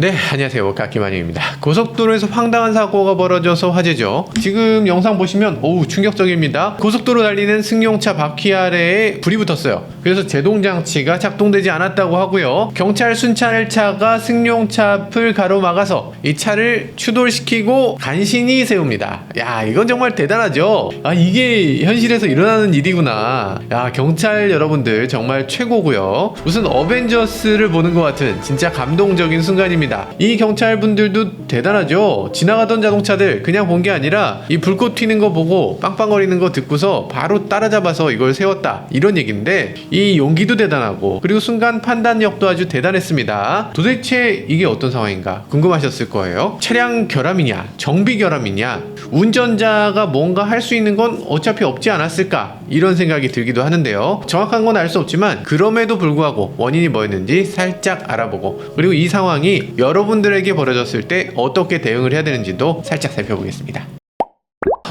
네, 안녕하세요. 깎기마님입니다. 고속도로에서 황당한 사고가 벌어져서 화제죠. 지금 영상 보시면 충격적입니다. 고속도로 달리는 승용차 바퀴 아래에 불이 붙었어요. 그래서 제동장치가 작동되지 않았다고 하고요. 경찰 순찰차가 승용차 앞을 가로막아서 이 차를 추돌시키고 간신히 세웁니다. 야, 이건 정말 대단하죠. 이게 현실에서 일어나는 일이구나. 야, 경찰 여러분들 정말 최고고요. 무슨 어벤져스를 보는 것 같은 진짜 감동적인 순간입니다. 이 경찰분들도 대단하죠. 지나가던 자동차들 그냥 본 게 아니라 이 불꽃 튀는 거 보고 빵빵거리는 거 듣고서 바로 따라잡아서 이걸 세웠다, 이런 얘기인데 이 용기도 대단하고 그리고 순간 판단력도 아주 대단했습니다. 도대체 이게 어떤 상황인가 궁금하셨을 거예요. 차량 결함이냐, 정비 결함이냐, 운전자가 뭔가 할 수 있는 건 어차피 없지 않았을까, 이런 생각이 들기도 하는데요. 정확한 건 알 수 없지만 그럼에도 불구하고 원인이 뭐였는지 살짝 알아보고, 그리고 이 상황이 여러분들에게 벌어졌을 때 어떻게 대응을 해야 되는지도 살짝 살펴보겠습니다.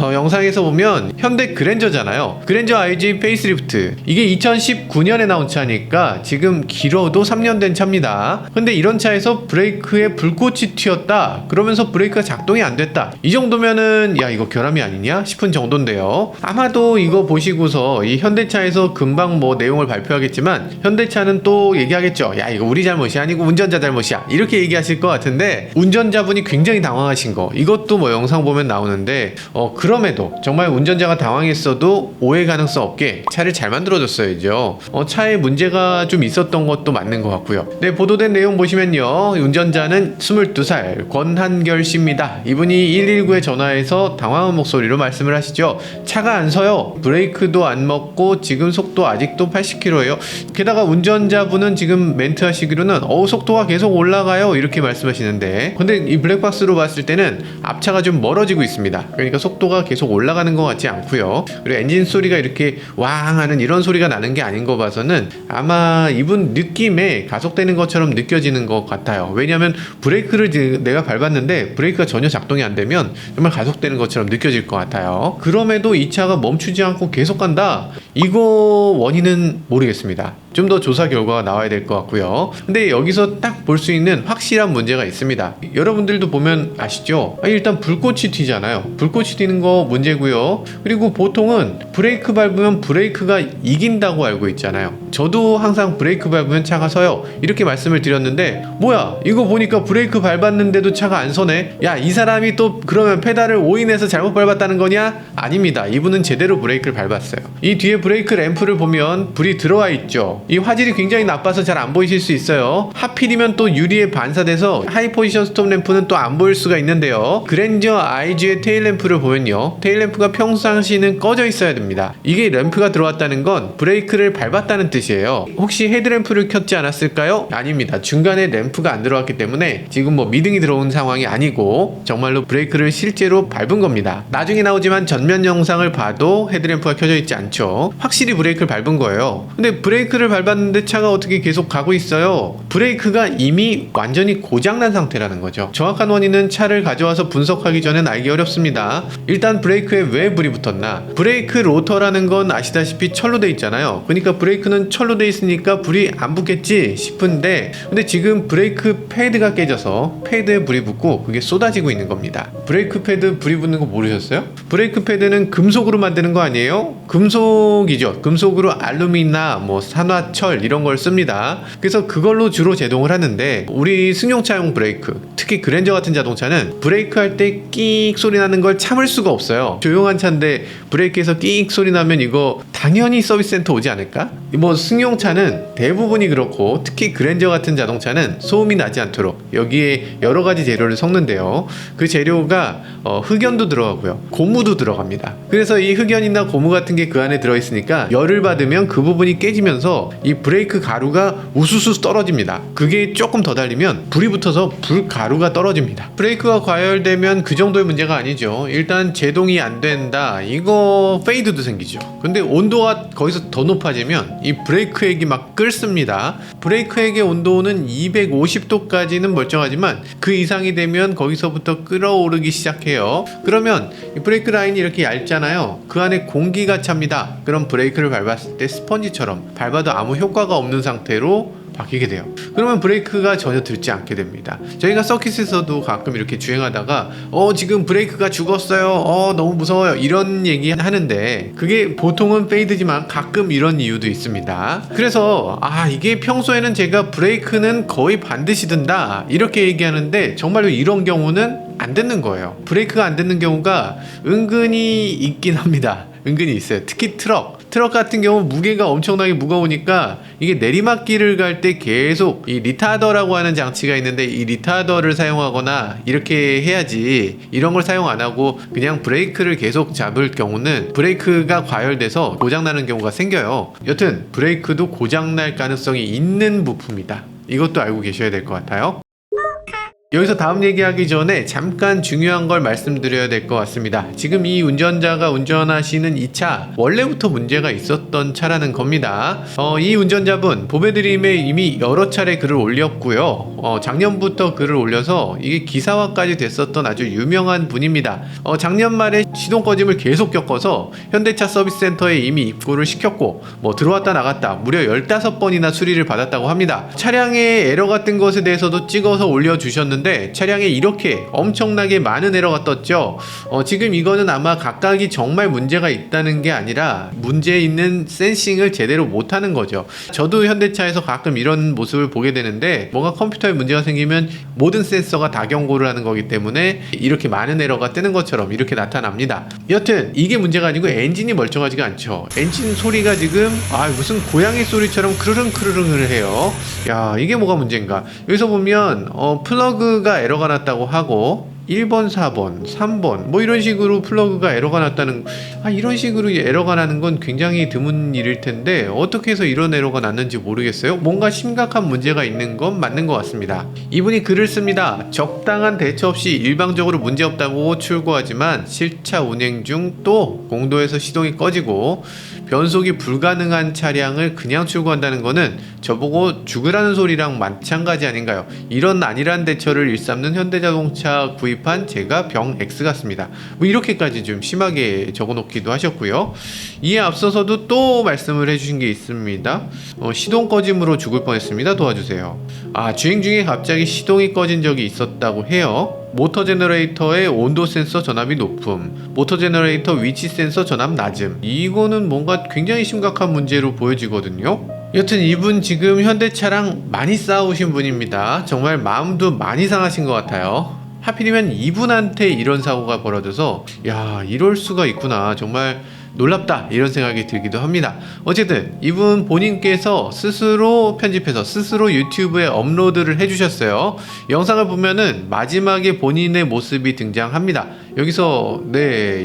영상에서 보면 현대 그랜저잖아요. 그랜저 IG 페이스리프트, 이게 2019년에 나온 차니까 지금 길어도 3년 된 차입니다. 근데 이런 차에서 브레이크에 불꽃이 튀었다 그러면서 브레이크가 작동이 안 됐다, 이 정도면은 야, 이거 결함이 아니냐 싶은 정도인데요. 아마도 이거 보시고서 이 현대차에서 금방 뭐 내용을 발표하겠지만 현대차는 또 얘기하겠죠. 야, 이거 우리 잘못이 아니고 운전자 잘못이야, 이렇게 얘기하실 것 같은데 운전자분이 굉장히 당황하신 거, 이것도 뭐 영상 보면 나오는데 그럼에도 정말 운전자가 당황했어도 오해 가능성 없게 차를 잘 만들어줬어야죠. 차에 문제가 좀 있었던 것도 맞는 것 같고요. 네, 보도된 내용 보시면요, 운전자는 22살 권한결 씨입니다. 이분이 119에 전화해서 당황한 목소리로 말씀을 하시죠. 차가 안 서요. 브레이크도 안 먹고 지금 속도 아직도 80km예요. 게다가 운전자분은 지금 멘트 하시기로는 속도가 계속 올라가요, 이렇게 말씀하시는데, 근데 이 블랙박스로 봤을 때는 앞차가 좀 멀어지고 있습니다. 그러니까 속도가 계속 올라가는 것 같지 않고요. 그리고 엔진 소리가 이렇게 왕 하는 이런 소리가 나는 게 아닌 거 봐서는 아마 이분 느낌에 가속되는 것처럼 느껴지는 것 같아요. 왜냐하면 브레이크를 내가 밟았는데 브레이크가 전혀 작동이 안 되면 정말 가속되는 것처럼 느껴질 것 같아요. 그럼에도 이 차가 멈추지 않고 계속 간다, 이거 원인은 모르겠습니다. 좀 더 조사 결과가 나와야 될 것 같고요. 근데 여기서 딱 볼 수 있는 확실한 문제가 있습니다. 여러분들도 보면 아시죠? 일단 불꽃이 튀잖아요. 불꽃이 튀는 거 문제고요. 그리고 보통은 브레이크 밟으면 브레이크가 이긴다고 알고 있잖아요. 저도 항상 브레이크 밟으면 차가 서요, 이렇게 말씀을 드렸는데 뭐야, 이거 보니까 브레이크 밟았는데도 차가 안 서네. 야, 이 사람이 또 그러면 페달을 오인해서 잘못 밟았다는 거냐? 아닙니다. 이분은 제대로 브레이크를 밟았어요. 이 뒤에 브레이크 램프를 보면 불이 들어와 있죠. 이 화질이 굉장히 나빠서 잘 안 보이실 수 있어요. 하필이면 또 유리에 반사돼서 하이 포지션 스톱 램프는 또 안 보일 수가 있는데요. 그랜저 IG의 테일 램프를 보면요, 테일 램프가 평상시는 꺼져 있어야 됩니다. 이게 램프가 들어왔다는 건 브레이크를 밟았다는 뜻이에요. 혹시 헤드램프를 켰지 않았을까요? 아닙니다. 중간에 램프가 안 들어왔기 때문에 지금 뭐 미등이 들어온 상황이 아니고 정말로 브레이크를 실제로 밟은 겁니다. 나중에 나오지만 전면 영상을 봐도 헤드램프가 켜져 있지 않죠. 확실히 브레이크를 밟은 거예요. 근데 브레이크를 밟았는데 차가 어떻게 계속 가고 있어요? 브레이크가 이미 완전히 고장난 상태라는 거죠. 정확한 원인은 차를 가져와서 분석하기 전엔 알기 어렵습니다. 일단 브레이크에 왜 불이 붙었나? 브레이크 로터라는 건 아시다시피 철로 돼 있잖아요. 그러니까 브레이크는 철로 돼 있으니까 불이 안 붙겠지 싶은데, 근데 지금 브레이크 패드가 깨져서 패드에 불이 붙고 그게 쏟아지고 있는 겁니다. 브레이크 패드 불이 붙는 거 모르셨어요? 브레이크 패드는 금속으로 만드는 거 아니에요? 금속이죠. 금속으로 알루미나 뭐 산화철 이런 걸 씁니다. 그래서 그걸로 주로 제동을 하는데 우리 승용차용 브레이크, 특히 그랜저 같은 자동차는 브레이크 할 때 끽 소리 나는 걸 참을 수가 없어요. 조용한 차인데 브레이크에서 끽 소리 나면 이거 당연히 서비스 센터 오지 않을까? 뭐 승용차는 대부분이 그렇고 특히 그랜저 같은 자동차는 소음이 나지 않도록 여기에 여러 가지 재료를 섞는데요. 그 재료가 흑연도 들어가고요, 고무도 들어갑니다. 그래서 이 흑연이나 고무 같은 게 그 안에 들어있으니까 열을 받으면 그 부분이 깨지면서 이 브레이크 가루가 우수수 떨어집니다. 그게 조금 더 달리면 불이 붙어서 불 가루가 떨어집니다. 브레이크가 과열되면 그 정도의 문제가 아니죠. 일단 제동이 안 된다, 이거 페이드도 생기죠. 근데 온도가 거기서 더 높아지면 이 브레이크 액이 막 끓습니다. 브레이크 액의 온도는 250도까지는 멀쩡하지만 그 이상이 되면 거기서부터 끓어오르기 시작해요. 그러면 이 브레이크 라인이 이렇게 얇잖아요. 그 안에 공기가 찹니다. 그럼 브레이크를 밟았을 때 스펀지처럼 밟아도 아무 효과가 없는 상태로 바뀌게 돼요. 그러면 브레이크가 전혀 들지 않게 됩니다. 저희가 서킷에서도 가끔 이렇게 주행하다가 지금 브레이크가 죽었어요. 너무 무서워요. 이런 얘기 하는데 그게 보통은 페이드지만 가끔 이런 이유도 있습니다. 그래서 이게 평소에는 제가 브레이크는 거의 반드시 든다 이렇게 얘기하는데 정말로 이런 경우는 안 듣는 거예요. 브레이크가 안 듣는 경우가 은근히 있긴 합니다. 은근히 있어요. 특히 트럭 같은 경우 무게가 엄청나게 무거우니까 이게 내리막길을 갈 때 계속 이 리타더라고 하는 장치가 있는데 이 리타더를 사용하거나 이렇게 해야지, 이런 걸 사용 안 하고 그냥 브레이크를 계속 잡을 경우는 브레이크가 과열돼서 고장나는 경우가 생겨요. 여튼 브레이크도 고장날 가능성이 있는 부품이다. 이것도 알고 계셔야 될 것 같아요. 여기서 다음 얘기하기 전에 잠깐 중요한 걸 말씀드려야 될 것 같습니다. 지금 이 운전자가 운전하시는 이 차 원래부터 문제가 있었던 차라는 겁니다. 이 운전자분 보배드림에 이미 여러 차례 글을 올렸고요. 작년부터 글을 올려서 이게 기사화까지 됐었던 아주 유명한 분입니다. 작년 말에 시동 꺼짐을 계속 겪어서 현대차 서비스센터에 이미 입고를 시켰고 들어왔다 나갔다 무려 15번이나 수리를 받았다고 합니다. 차량에 에러 같은 것에 대해서도 찍어서 올려주셨는데 차량에 이렇게 엄청나게 많은 에러가 떴죠. 지금 이거는 아마 각각이 정말 문제가 있다는 게 아니라 문제 있는 센싱을 제대로 못하는 거죠. 저도 현대차에서 가끔 이런 모습을 보게 되는데 뭔가 컴퓨터에 문제가 생기면 모든 센서가 다 경고를 하는 거기 때문에 이렇게 많은 에러가 뜨는 것처럼 이렇게 나타납니다. 여튼 이게 문제가 아니고 엔진이 멀쩡하지가 않죠. 엔진 소리가 지금 무슨 고양이 소리처럼 크르릉크르릉을 해요. 야, 이게 뭐가 문제인가. 여기서 보면 플러그가 에러가 났다고 하고 1번, 4번, 3번 이런 식으로 플러그가 에러가 났다는, 이런 식으로 에러가 나는 건 굉장히 드문 일일 텐데 어떻게 해서 이런 에러가 났는지 모르겠어요. 뭔가 심각한 문제가 있는 건 맞는 것 같습니다. 이분이 글을 씁니다. 적당한 대처 없이 일방적으로 문제없다고 출고하지만 실차 운행 중 또 공도에서 시동이 꺼지고 변속이 불가능한 차량을 그냥 출고한다는 거는 저보고 죽으라는 소리랑 마찬가지 아닌가요? 이런 안일한 대처를 일삼는 현대자동차 구입한 제가 병 X 같습니다. 이렇게까지 좀 심하게 적어놓기도 하셨고요. 이에 앞서서도 또 말씀을 해주신 게 있습니다. 시동 꺼짐으로 죽을 뻔했습니다. 도와주세요. 주행 중에 갑자기 시동이 꺼진 적이 있었다고 해요. 모터 제너레이터의 온도 센서 전압이 높음, 모터 제너레이터 위치 센서 전압 낮음. 이거는 뭔가 굉장히 심각한 문제로 보여지거든요. 여튼 이분 지금 현대차랑 많이 싸우신 분입니다. 정말 마음도 많이 상하신 것 같아요. 하필이면 이분한테 이런 사고가 벌어져서 이럴 수가 있구나, 정말 놀랍다, 이런 생각이 들기도 합니다. 어쨌든 이분 본인께서 스스로 편집해서 스스로 유튜브에 업로드를 해주셨어요. 영상을 보면은 마지막에 본인의 모습이 등장합니다. 여기서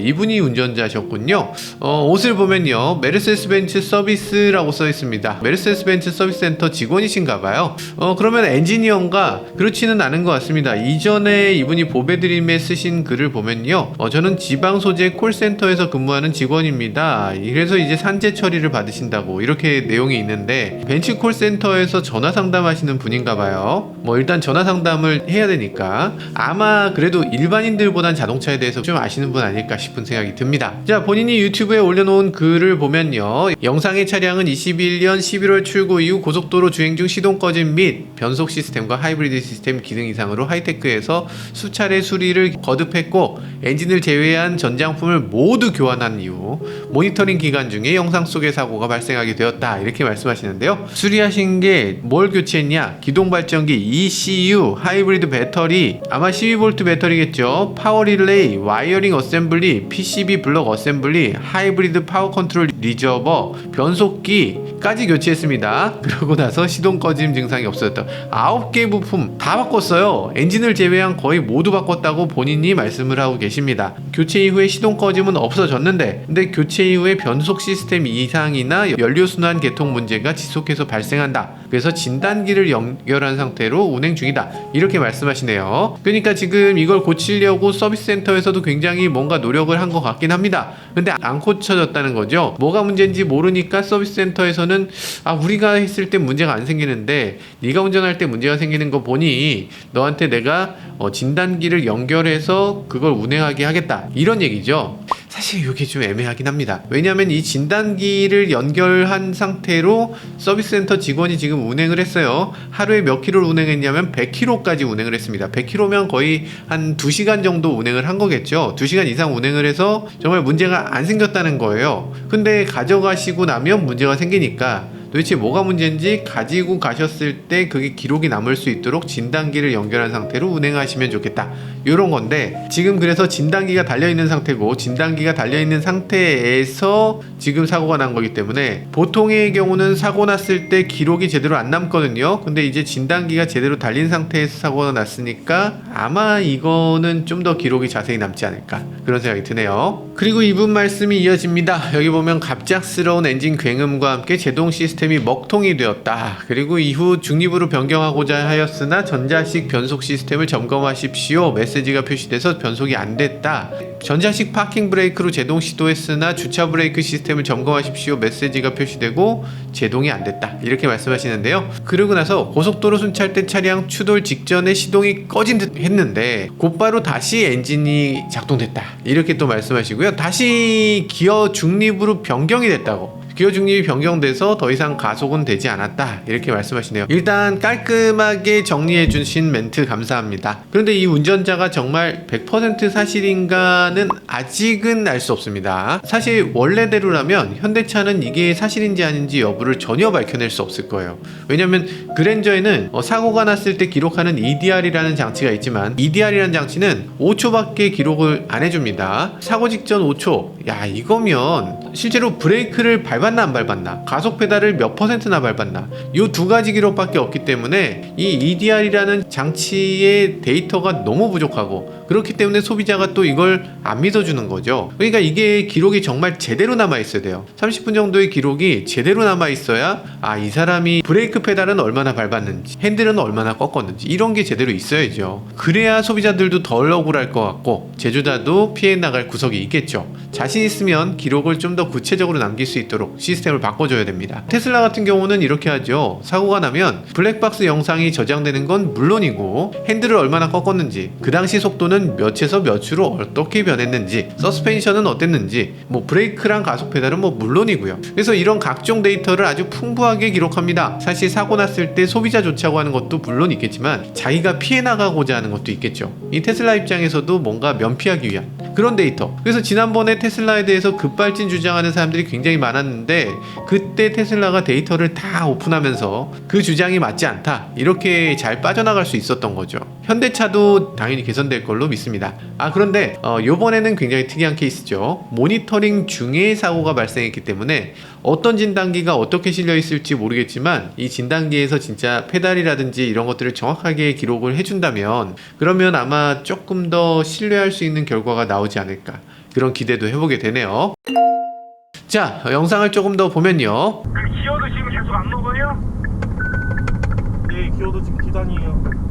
이분이 운전자셨군요. 옷을 보면요, 메르세데스 벤츠 서비스라고 써 있습니다. 메르세데스 벤츠 서비스 센터 직원이신가봐요. 그러면 엔지니어인가? 그렇지는 않은 것 같습니다. 이전에 이분이 보배드림에 쓰신 글을 보면요, 저는 지방 소재 콜센터에서 근무하는 직원입니다. 그래서 이제 산재 처리를 받으신다고 이렇게 내용이 있는데, 벤츠 콜센터에서 전화 상담하시는 분인가봐요. 일단 전화 상담을 해야 되니까 아마 그래도 일반인들보단 자동차에 대해서 좀 아시는 분 아닐까 싶은 생각이 듭니다. 자, 본인이 유튜브에 올려놓은 글을 보면요, 영상의 차량은 21년 11월 출고 이후 고속도로 주행 중 시동 꺼짐 및 변속 시스템과 하이브리드 시스템 기능 이상으로 하이테크에서 수차례 수리를 거듭했고 엔진을 제외한 전장품을 모두 교환한 이후 모니터링 기간 중에 영상 속의 사고가 발생하게 되었다, 이렇게 말씀하시는데요. 수리하신 게 뭘 교체했냐? 기동 발전기, ECU, 하이브리드 배터리, 아마 12V 배터리겠죠. 파워 릴레이, 와이어링 어셈블리, PCB 블록 어셈블리, 하이브리드 파워 컨트롤 리저버, 변속기까지 교체했습니다. 그러고 나서 시동 꺼짐 증상이 없어졌다. 9개 부품 다 바꿨어요. 엔진을 제외한 거의 모두 바꿨다고 본인이 말씀을 하고 계십니다. 교체 이후에 시동 꺼짐은 없어졌는데, 근데 교체 이후에 변속 시스템 이상이나 연료순환 계통 문제가 지속해서 발생한다. 그래서 진단기를 연결한 상태로 운행 중이다, 이렇게 말씀하시네요. 그러니까 지금 이걸 고치려고 서비스 센터에서도 굉장히 뭔가 노력을 한 것 같긴 합니다. 근데 안 고쳐졌다는 거죠. 뭐가 문제인지 모르니까 서비스 센터에서는 우리가 했을 때 문제가 안 생기는데 네가 운전할 때 문제가 생기는 거 보니 너한테 내가 진단기를 연결해서 그걸 운행하게 하겠다, 이런 얘기죠. 사실 이게 좀 애매하긴 합니다. 왜냐하면 이 진단기를 연결한 상태로 서비스센터 직원이 지금 운행을 했어요. 하루에 몇 킬로를 운행했냐면 100km까지 운행을 했습니다. 100km면 거의 한 2시간 정도 운행을 한 거겠죠. 2시간 이상 운행을 해서 정말 문제가 안 생겼다는 거예요. 근데 가져가시고 나면 문제가 생기니까 도대체 뭐가 문제인지 가지고 가셨을 때 그게 기록이 남을 수 있도록 진단기를 연결한 상태로 운행하시면 좋겠다, 이런 건데, 지금 그래서 진단기가 달려있는 상태고, 진단기가 달려있는 상태에서 지금 사고가 난 거기 때문에 보통의 경우는 사고 났을 때 기록이 제대로 안 남거든요. 근데 이제 진단기가 제대로 달린 상태에서 사고가 났으니까 아마 이거는 좀 더 기록이 자세히 남지 않을까, 그런 생각이 드네요. 그리고 이분 말씀이 이어집니다. 여기 보면 갑작스러운 엔진 굉음과 함께 제동 시스템이 먹통이 되었다. 그리고 이후 중립으로 변경하고자 하였으나 전자식 변속 시스템을 점검하십시오, 메시지가 표시돼서 변속이 안 됐다. 전자식 파킹 브레이크로 제동 시도했으나 주차 브레이크 시스템을 점검하십시오, 메시지가 표시되고 제동이 안 됐다, 이렇게 말씀하시는데요. 그러고 나서 고속도로 순찰대 차량 추돌 직전에 시동이 꺼진 듯 했는데 곧바로 다시 엔진이 작동됐다, 이렇게 또 말씀하시고요. 다시 기어 중립으로 변경이 됐다고, 기어 중립이 변경돼서 더 이상 가속은 되지 않았다, 이렇게 말씀하시네요. 일단 깔끔하게 정리해 주신 멘트 감사합니다. 그런데 이 운전자가 정말 100% 사실인가는 아직은 알 수 없습니다. 사실 원래대로라면 현대차는 이게 사실인지 아닌지 여부를 전혀 밝혀낼 수 없을 거예요. 왜냐면 그랜저에는 사고가 났을 때 기록하는 EDR이라는 장치가 있지만, EDR이라는 장치는 5초밖에 기록을 안 해줍니다. 사고 직전 5초, 야 이거면 실제로 브레이크를 밟았나 안 밟았나, 가속 페달을 몇 %나 밟았나, 이 두 가지 기록밖에 없기 때문에 이 EDR이라는 장치의 데이터가 너무 부족하고, 그렇기 때문에 소비자가 또 이걸 안 믿어주는 거죠. 그러니까 이게 기록이 정말 제대로 남아 있어야 돼요. 30분 정도의 기록이 제대로 남아 있어야 이 사람이 브레이크 페달은 얼마나 밟았는지, 핸들은 얼마나 꺾었는지, 이런 게 제대로 있어야죠. 그래야 소비자들도 덜 억울할 것 같고 제조자도 피해 나갈 구석이 있겠죠. 자신 있으면 기록을 좀 더 구체적으로 남길 수 있도록 시스템을 바꿔줘야 됩니다. 테슬라 같은 경우는 이렇게 하죠. 사고가 나면 블랙박스 영상이 저장되는 건 물론이고, 핸들을 얼마나 꺾었는지, 그 당시 속도는 몇에서 몇으로 어떻게 변했는지, 서스펜션은 어땠는지, 브레이크랑 가속 페달은 물론이고요. 그래서 이런 각종 데이터를 아주 풍부하게 기록합니다. 사실 사고 났을 때 소비자 조치하고 하는 것도 물론 있겠지만 자기가 피해 나가고자 하는 것도 있겠죠. 이 테슬라 입장에서도 뭔가 면피하기 위한 그런 데이터. 그래서 지난번에 테슬라에 대해서 급발진 주장하는 사람들이 굉장히 많았는데, 그때 테슬라가 데이터를 다 오픈하면서 그 주장이 맞지 않다, 이렇게 잘 빠져나갈 수 있었던 거죠. 현대차도 당연히 개선될 걸로 믿습니다. 그런데 요번에는 굉장히 특이한 케이스죠. 모니터링 중에 사고가 발생했기 때문에 어떤 진단기가 어떻게 실려 있을지 모르겠지만, 이 진단기에서 진짜 페달이라든지 이런 것들을 정확하게 기록을 해준다면, 그러면 아마 조금 더 신뢰할 수 있는 결과가 나오지 않을까, 그런 기대도 해보게 되네요. 자, 영상을 조금 더 보면요. 기어도 지금 계속 안 먹어요? 네, 기어도 지금 기단이에요.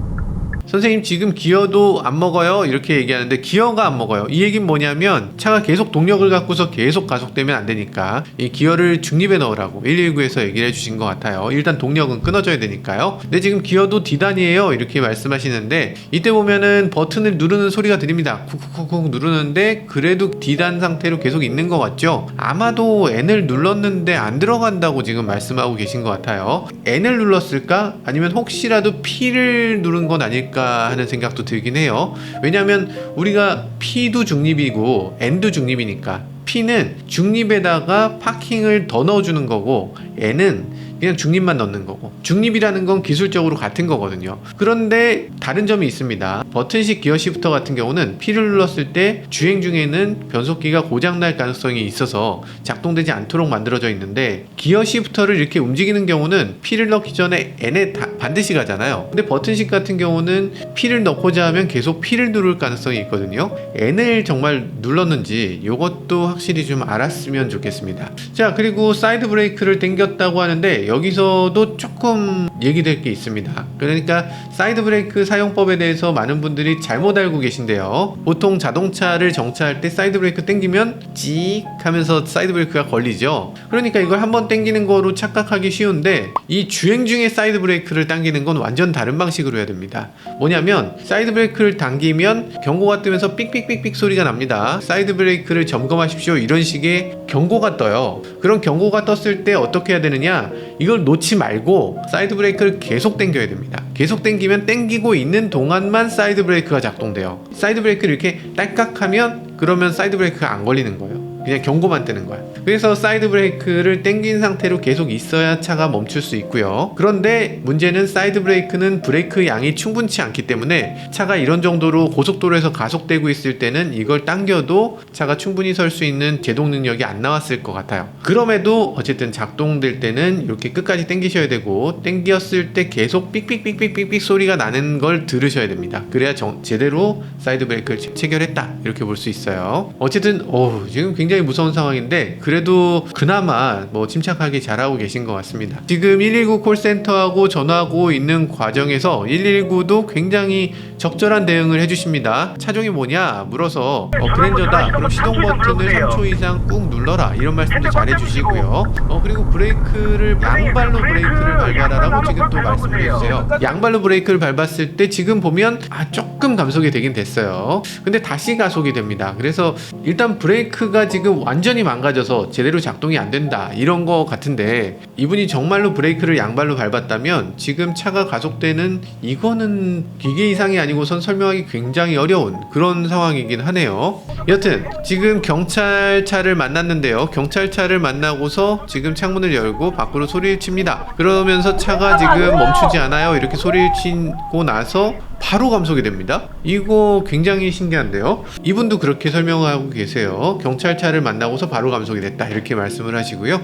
선생님 지금 기어도 안 먹어요, 이렇게 얘기하는데 기어가 안 먹어요. 이 얘기는 뭐냐면 차가 계속 동력을 갖고서 계속 가속되면 안 되니까 이 기어를 중립에 넣으라고 119에서 얘기를 해주신 것 같아요. 일단 동력은 끊어져야 되니까요. 근데 지금 기어도 D단이에요, 이렇게 말씀하시는데, 이때 보면은 버튼을 누르는 소리가 들립니다. 쿡쿡쿡 누르는데 그래도 D단 상태로 계속 있는 것 같죠? 아마도 N을 눌렀는데 안 들어간다고 지금 말씀하고 계신 것 같아요. N을 눌렀을까? 아니면 혹시라도 P를 누른 건 아닐까 하는 생각도 들긴 해요. 왜냐하면 우리가 P도 중립이고 N도 중립이니까, P는 중립에다가 파킹을 더 넣어주는 거고, N은 그냥 중립만 넣는 거고, 중립이라는 건 기술적으로 같은 거거든요. 그런데 다른 점이 있습니다. 버튼식 기어 시프터 같은 경우는 P를 눌렀을 때 주행 중에는 변속기가 고장날 가능성이 있어서 작동되지 않도록 만들어져 있는데, 기어 시프터를 이렇게 움직이는 경우는 P를 넣기 전에 N에 반드시 가잖아요. 근데 버튼식 같은 경우는 P를 넣고자 하면 계속 P를 누를 가능성이 있거든요. N을 정말 눌렀는지 이것도 확실히 좀 알았으면 좋겠습니다. 자, 그리고 사이드 브레이크를 당겼다고 하는데 여기서도 조금 얘기될 게 있습니다. 그러니까 사이드 브레이크 사용법에 대해서 많은 분들이 잘못 알고 계신데요. 보통 자동차를 정차할 때 사이드 브레이크 당기면 찍 하면서 사이드 브레이크가 걸리죠. 그러니까 이걸 한번 당기는 거로 착각하기 쉬운데, 이 주행 중에 사이드 브레이크를 당기는 건 완전 다른 방식으로 해야 됩니다. 뭐냐면 사이드 브레이크를 당기면 경고가 뜨면서 삑삑삑삑 소리가 납니다. 사이드 브레이크를 점검하십시오, 이런 식의 경고가 떠요. 그런 경고가 떴을 때 어떻게 해야 되느냐, 이걸 놓지 말고 사이드 브레이크를 계속 당겨야 됩니다. 계속 당기면 당기고 있는 동안만 사이드 브레이크가 작동돼요. 사이드 브레이크를 이렇게 딸깍하면 그러면 사이드 브레이크가 안 걸리는 거예요. 그냥 경고만 뜨는 거야. 그래서 사이드 브레이크를 당긴 상태로 계속 있어야 차가 멈출 수 있고요. 그런데 문제는 사이드 브레이크는 브레이크 양이 충분치 않기 때문에 차가 이런 정도로 고속도로에서 가속되고 있을 때는 이걸 당겨도 차가 충분히 설 수 있는 제동 능력이 안 나왔을 것 같아요. 그럼에도 어쨌든 작동될 때는 이렇게 끝까지 당기셔야 되고, 당겼을 때 계속 삑삑삑삑삑 소리가 나는 걸 들으셔야 됩니다. 그래야 제대로 사이드 브레이크를 체결했다, 이렇게 볼 수 있어요. 어쨌든 지금 굉장히 무서운 상황인데 그래도 그나마 침착하게 잘하고 계신 것 같습니다. 지금 119 콜센터하고 전화하고 있는 과정에서 119도 굉장히 적절한 대응을 해주십니다. 차종이 뭐냐 물어서 그랜저다, 그럼 시동 버튼을 3초 이상 꾹 눌러라, 이런 말씀도 잘 해주시고요. 그리고 브레이크를 양발로 브레이크를 밟아라라고 지금 또 말씀을 해주세요. 양발로 브레이크를 밟았을 때 지금 보면 조금 감속이 되긴 됐어요. 근데 다시 가속이 됩니다. 그래서 일단 브레이크가 지금 완전히 망가져서 제대로 작동이 안 된다, 이런 거 같은데, 이분이 정말로 브레이크를 양발로 밟았다면 지금 차가 가속되는, 이거는 기계 이상이 아니고선 설명하기 굉장히 어려운 그런 상황이긴 하네요. 여튼 지금 경찰차를 만났는데요. 경찰차를 만나고서 지금 창문을 열고 밖으로 소리를 칩니다. 그러면서 차가 지금 멈추지 않아요, 이렇게 소리를 치고 나서 바로 감속이 됩니다. 이거 굉장히 신기한데요. 이분도 그렇게 설명하고 계세요. 경찰차를 만나고서 바로 감속이 됐다, 이렇게 말씀을 하시고요.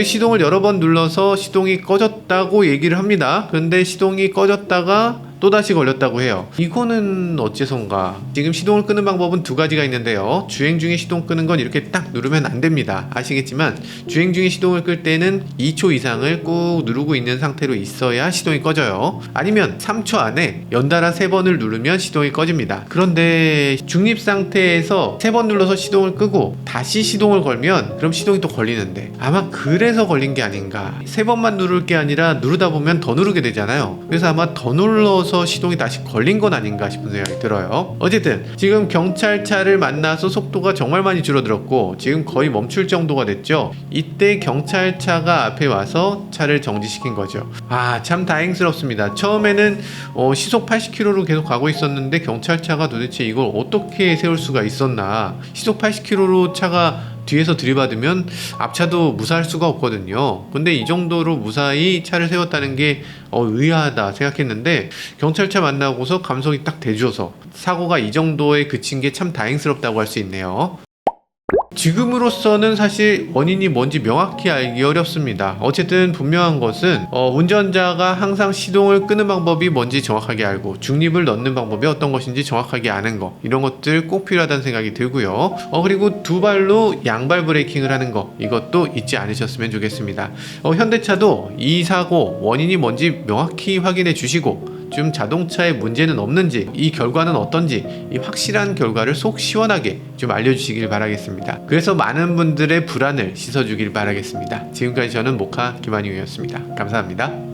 시동을 여러 번 눌러서 시동이 꺼졌다고 얘기를 합니다. 그런데 시동이 꺼졌다가 또다시 걸렸다고 해요. 이거는 어째선가? 지금 시동을 끄는 방법은 두 가지가 있는데요. 주행 중에 시동 끄는 건 이렇게 딱 누르면 안 됩니다. 아시겠지만 주행 중에 시동을 끌 때는 2초 이상을 꾹 누르고 있는 상태로 있어야 시동이 꺼져요. 아니면 3초 안에 연달아 3번을 누르면 시동이 꺼집니다. 그런데 중립 상태에서 3번 눌러서 시동을 끄고 다시 시동을 걸면 그럼 시동이 또 걸리는데, 아마 그래서 걸린 게 아닌가. 3번만 누를 게 아니라 누르다 보면 더 누르게 되잖아요. 그래서 아마 더 눌러서 시동이 다시 걸린 건 아닌가 싶은 생각이 들어요. 어쨌든 지금 경찰차를 만나서 속도가 정말 많이 줄어들었고 지금 거의 멈출 정도가 됐죠. 이때 경찰차가 앞에 와서 차를 정지시킨 거죠. 참 다행스럽습니다. 처음에는 시속 80km로 계속 가고 있었는데 경찰차가 도대체 이걸 어떻게 세울 수가 있었나. 시속 80km로 차가 뒤에서 들이받으면 앞차도 무사할 수가 없거든요. 근데 이 정도로 무사히 차를 세웠다는 게 의아하다 생각했는데, 경찰차 만나고서 감속이 딱 돼줘서 사고가 이 정도에 그친 게 참 다행스럽다고 할 수 있네요. 지금으로서는 사실 원인이 뭔지 명확히 알기 어렵습니다. 어쨌든 분명한 것은 운전자가 항상 시동을 끄는 방법이 뭔지 정확하게 알고 중립을 넣는 방법이 어떤 것인지 정확하게 아는 거, 이런 것들 꼭 필요하다는 생각이 들고요. 그리고 두 발로 양발 브레이킹을 하는 거, 이것도 잊지 않으셨으면 좋겠습니다. 현대차도 이 사고 원인이 뭔지 명확히 확인해 주시고 좀 자동차에 문제는 없는지, 이 결과는 어떤지, 이 확실한 결과를 속 시원하게 좀 알려주시길 바라겠습니다. 그래서 많은 분들의 불안을 씻어주길 바라겠습니다. 지금까지 저는 모카 김한용이었습니다. 감사합니다.